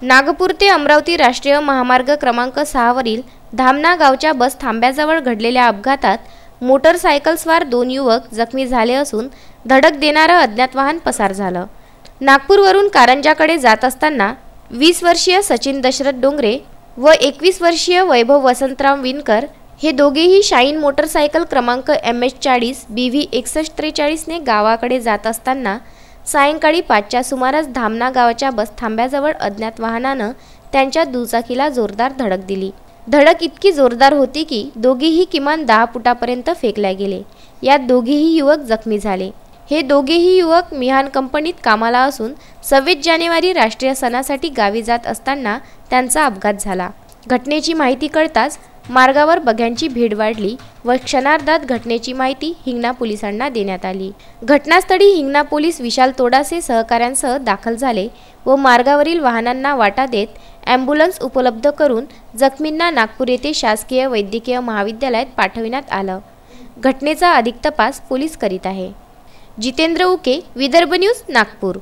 नागपूर ते अमरावती राष्ट्रीय महामार्ग क्रमांक 6 वरील धामणा गावच्या बस थांब्याजवळ घडलेल्या अपघातात मोटरसायकलस्वार 2 युवक जखमी झाले असून धडक देणारं अज्ञात वाहन पसार झालं। नागपूरवरून कारंजाकडे जात असताना 20 वर्षीय सचिन दशरथ डोंगरे व 21 वर्षीय वैभव वसंतराव विनकर हे दोघेही शाईन मोटरसायकल क्रमांक MH40 BV 6143 ने गावाकडे जात असताना सायंकाळी 5च्या सुमारास धामणा गावाच्या बस थांब्याजवळ अज्ञात वाहनानं त्यांच्या दुचाकीला जोरदार धडक दिली। धडक इतकी जोरदार होती की दोघेही किमान 10 फुटापर्यंत फेकल्या गेले। यात दोघेही युवक जखमी झाले। हे दोघेही युवक मिहान कंपनीत कामाला असून 26 जानेवारी राष्ट्रीय सणासाठी गावी जात असताना त्यांचा अपघात झाला। घटनेची माहिती कळताच मार्गावर बघ्यांची भीड वाढली व क्षणार्धात घटनेची माहिती हिंगणा पोलिसांना देण्यात आली। घटनास्थळी हिंगणा पोलीस विशाल तोडासे सहकाऱ्यांसह दाखल झाले व मार्गावरील वाहनांना वाटा देत ॲम्ब्युलन्स उपलब्ध करून जखमींना नागपूर येथे शासकीय वैद्यकीय महाविद्यालयात पाठविण्यात आलं। घटनेचा अधिक तपास पोलीस करीत आहे। जितेंद्र उके, विदर्भ न्यूज, नागपूर।